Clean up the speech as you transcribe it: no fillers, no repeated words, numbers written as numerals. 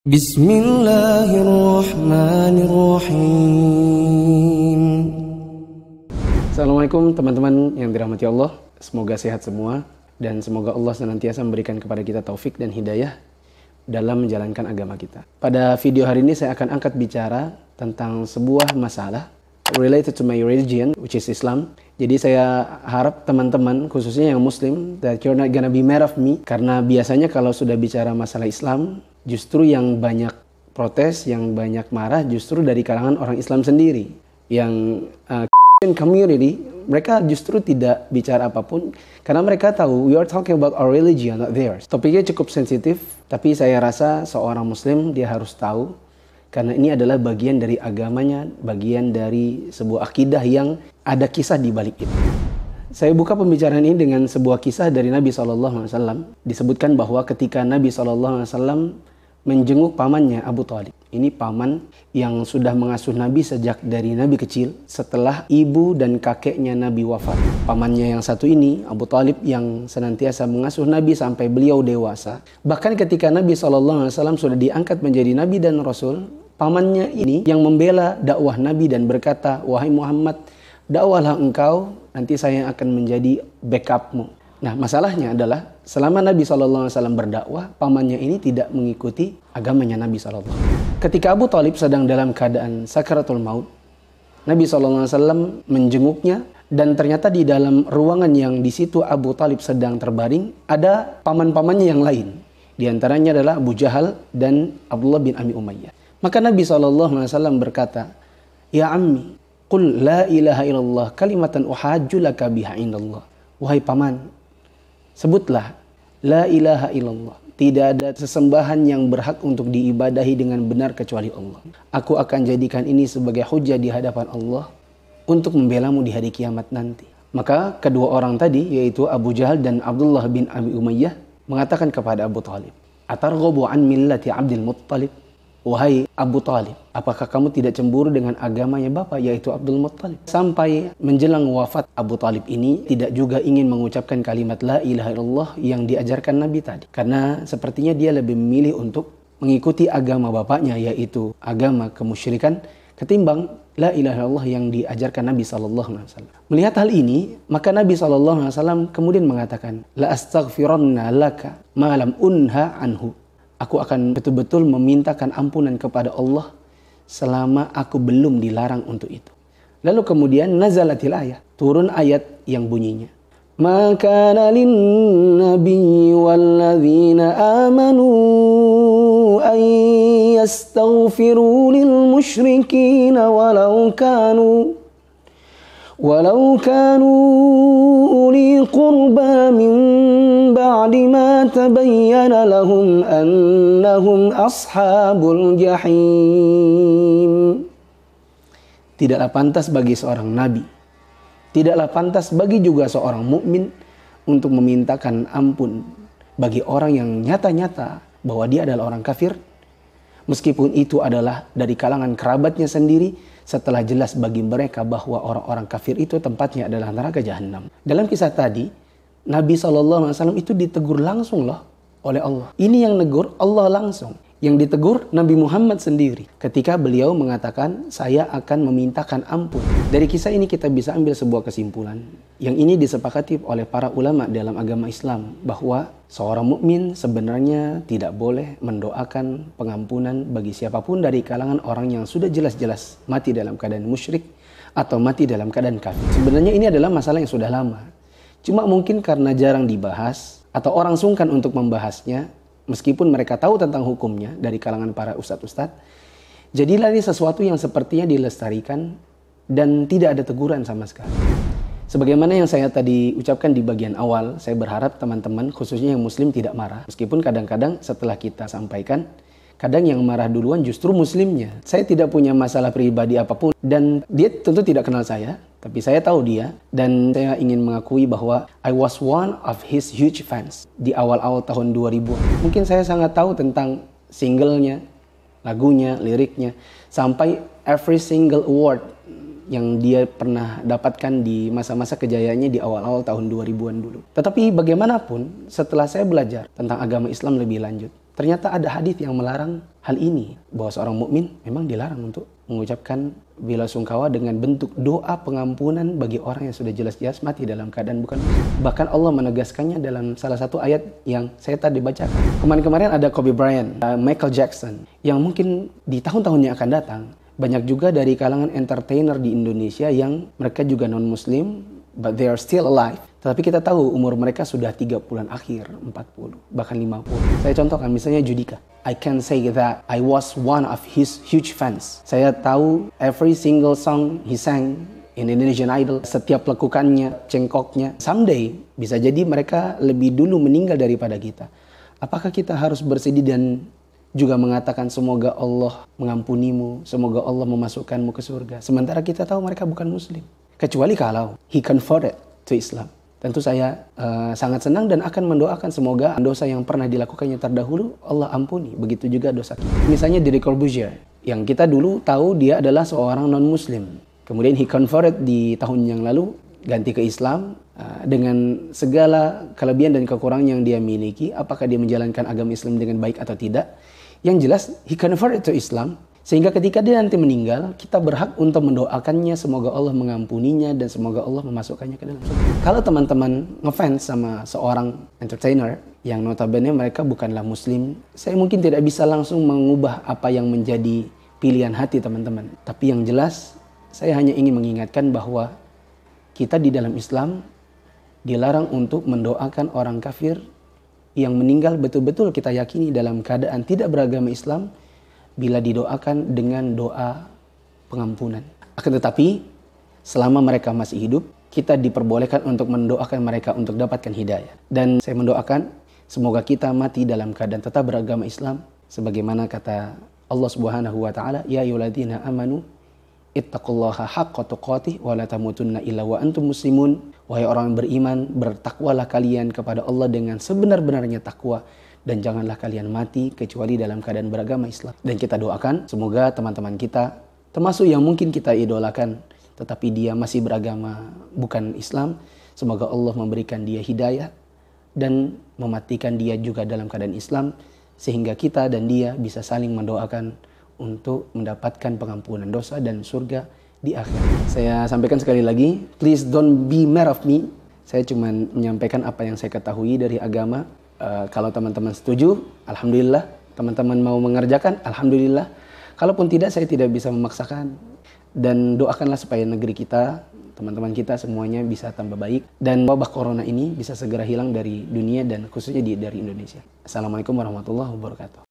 Bismillahirrahmanirrahim. Assalamualaikum teman-teman yang dirahmati Allah. Semoga sehat semua dan semoga Allah senantiasa memberikan kepada kita taufik dan hidayah dalam menjalankan agama kita. Pada video hari ini saya akan angkat bicara tentang sebuah masalah related to my religion, which is Islam. Jadi saya harap teman-teman, khususnya yang Muslim, that you're not gonna be mad of me. Karena biasanya kalau sudah bicara masalah Islam, justru yang banyak protes, yang banyak marah justru dari kalangan orang Islam sendiri. Yang community, mereka justru tidak bicara apapun karena mereka tahu we are talking about our religion, not theirs. Topiknya cukup sensitif, tapi saya rasa seorang Muslim dia harus tahu karena ini adalah bagian dari agamanya, bagian dari sebuah akidah yang ada kisah di balik itu. Saya buka pembicaraan ini dengan sebuah kisah dari Nabi SAW. Disebutkan bahwa ketika Nabi SAW menjenguk pamannya Abu Thalib. Ini paman yang sudah mengasuh Nabi sejak dari Nabi kecil setelah ibu dan kakeknya Nabi wafat. Pamannya yang satu ini, Abu Thalib, yang senantiasa mengasuh Nabi sampai beliau dewasa. Bahkan ketika Nabi SAW sudah diangkat menjadi Nabi dan Rasul, pamannya ini yang membela dakwah Nabi dan berkata, "Wahai Muhammad, dakwahlah engkau, nanti saya akan menjadi backupmu." Nah, masalahnya adalah selama Nabi SAW berdakwah, pamannya ini tidak mengikuti agamanya Nabi SAW. Ketika Abu Thalib sedang dalam keadaan sakaratul maut, Nabi SAW menjenguknya dan ternyata di dalam ruangan yang di situ Abu Thalib sedang terbaring, ada paman-pamannya yang lain. Di antaranya adalah Abu Jahal dan Abdullah bin Abi Umayyah. Maka Nabi SAW berkata, "Ya ammi, qul la ilaha illallah kalimatan uhajju laka biha indallah." Wahai paman, sebutlah la ilaha illallah. Tidak ada sesembahan yang berhak untuk diibadahi dengan benar kecuali Allah. Aku akan jadikan ini sebagai hujah di hadapan Allah untuk membelamu di hari kiamat nanti. Maka kedua orang tadi, yaitu Abu Jahal dan Abdullah bin Abi Umayyah, mengatakan kepada Abu Thalib, "Atarghabu an millati Abdul Muttalib?" Wahai Abu Thalib, apakah kamu tidak cemburu dengan agamanya bapak, yaitu Abdul Muttalib? Sampai menjelang wafat Abu Thalib ini tidak juga ingin mengucapkan kalimat la ilaha illallah yang diajarkan Nabi tadi. Karena sepertinya dia lebih memilih untuk mengikuti agama bapaknya, yaitu agama kemusyrikan, ketimbang la ilaha illallah yang diajarkan Nabi SAW. Melihat hal ini, maka Nabi SAW kemudian mengatakan, "La astaghfiranna laka ma lam unha anhu." Aku akan betul-betul memintakan ampunan kepada Allah selama aku belum dilarang untuk itu. Lalu kemudian nazalatil ayat, turun ayat yang bunyinya, "Ma kana lin-nabiyyi wal-ladzina amanu an yastaghfiru lil-musyrikina walau kanu uli qurba min ba'di ma tabayyana lahum annahum ashabul jahim." Tidaklah pantas bagi seorang nabi, tidaklah pantas bagi juga seorang mukmin untuk memintakan ampun bagi orang yang nyata-nyata bahwa dia adalah orang kafir, meskipun itu adalah dari kalangan kerabatnya sendiri, setelah jelas bagi mereka bahwa orang-orang kafir itu tempatnya adalah neraka jahanam. Dalam kisah tadi, Nabi SAW itu ditegur langsung loh oleh Allah. Ini yang negur Allah langsung. Yang ditegur Nabi Muhammad sendiri ketika beliau mengatakan, "Saya akan memintakan ampun." Dari kisah ini kita bisa ambil sebuah kesimpulan. Yang ini disepakati oleh para ulama dalam agama Islam, bahwa seorang mukmin sebenarnya tidak boleh mendoakan pengampunan bagi siapapun dari kalangan orang yang sudah jelas-jelas mati dalam keadaan musyrik atau mati dalam keadaan kafir. Sebenarnya ini adalah masalah yang sudah lama. Cuma mungkin karena jarang dibahas atau orang sungkan untuk membahasnya, meskipun mereka tahu tentang hukumnya dari kalangan para ustadz-ustadz, jadilah ini sesuatu yang sepertinya dilestarikan dan tidak ada teguran sama sekali. Sebagaimana yang saya tadi ucapkan di bagian awal, saya berharap teman-teman, khususnya yang muslim, tidak marah. Meskipun kadang-kadang setelah kita sampaikan, kadang yang marah duluan justru muslimnya. Saya tidak punya masalah pribadi apapun, dan dia tentu tidak kenal saya, tapi saya tahu dia, dan saya ingin mengakui bahwa I was one of his huge fans di awal-awal tahun 2000. Mungkin saya sangat tahu tentang singlenya, lagunya, liriknya, sampai every single award yang dia pernah dapatkan di masa-masa kejayaannya di awal-awal tahun 2000-an dulu. Tetapi bagaimanapun, setelah saya belajar tentang agama Islam lebih lanjut, Ternyata ada hadis yang melarang hal ini, bahwa seorang mukmin memang dilarang untuk mengucapkan bela sungkawa dengan bentuk doa pengampunan bagi orang yang sudah jelas-jelas mati dalam keadaan bukan. Bahkan Allah menegaskannya dalam salah satu ayat yang saya tadi bacakan. Kemarin ada Kobe Bryant, Michael Jackson, yang mungkin di tahun-tahun yang akan datang banyak juga dari kalangan entertainer di Indonesia yang mereka juga non-muslim, but they are still alive. Tetapi kita tahu umur mereka sudah 30-an akhir, 40, bahkan 50. Saya contohkan misalnya Judika. I can say that I was one of his huge fans. Saya tahu every single song he sang in Indonesian Idol. Setiap lekukannya, cengkoknya. Someday bisa jadi mereka lebih dulu meninggal daripada kita. Apakah kita harus bersedih dan juga mengatakan semoga Allah mengampunimu, semoga Allah memasukkanmu ke surga, sementara kita tahu mereka bukan muslim? Kecuali kalau he converted to Islam. Tentu saya sangat senang dan akan mendoakan semoga dosa yang pernah dilakukannya terdahulu Allah ampuni. Begitu juga dosa kita. Misalnya Deddy Corbuzier, yang kita dulu tahu dia adalah seorang non-muslim. Kemudian he converted di tahun yang lalu, ganti ke Islam. Dengan segala kelebihan dan kekurangan yang dia miliki, apakah dia menjalankan agama Islam dengan baik atau tidak? Yang jelas, he converted to Islam. Sehingga ketika dia nanti meninggal, kita berhak untuk mendoakannya, semoga Allah mengampuninya dan semoga Allah memasukkannya ke dalam surga. Kalau teman-teman ngefans sama seorang entertainer yang notabene mereka bukanlah muslim, saya mungkin tidak bisa langsung mengubah apa yang menjadi pilihan hati teman-teman. Tapi yang jelas, saya hanya ingin mengingatkan bahwa kita di dalam Islam dilarang untuk mendoakan orang kafir yang meninggal betul-betul kita yakini dalam keadaan tidak beragama Islam, bila didoakan dengan doa pengampunan. Akan tetapi, selama mereka masih hidup, kita diperbolehkan untuk mendoakan mereka untuk dapatkan hidayah. Dan saya mendoakan, semoga kita mati dalam keadaan tetap beragama Islam, sebagaimana kata Allah Subhanahu wa Ta'ala, Ya ayyuhalladzina amanu, ittaqullaha haqqa tuqatih wa la tamutunna illa wa antum muslimun. Wahai orang beriman, bertakwalah kalian kepada Allah dengan sebenar-benarnya takwa, dan janganlah kalian mati kecuali dalam keadaan beragama Islam. Dan kita doakan semoga teman-teman kita, termasuk yang mungkin kita idolakan, tetapi dia masih beragama bukan Islam, semoga Allah memberikan dia hidayah dan mematikan dia juga dalam keadaan Islam, sehingga kita dan dia bisa saling mendoakan untuk mendapatkan pengampunan dosa dan surga di akhir. Saya sampaikan sekali lagi, please don't be mad of me. Saya cuma menyampaikan apa yang saya ketahui dari agama. Kalau teman-teman setuju, alhamdulillah. Teman-teman mau mengerjakan, alhamdulillah. Kalaupun tidak, saya tidak bisa memaksakan. Dan doakanlah supaya negeri kita, teman-teman kita semuanya bisa tambah baik. Dan wabah corona ini bisa segera hilang dari dunia dan khususnya dari Indonesia. Assalamualaikum warahmatullahi wabarakatuh.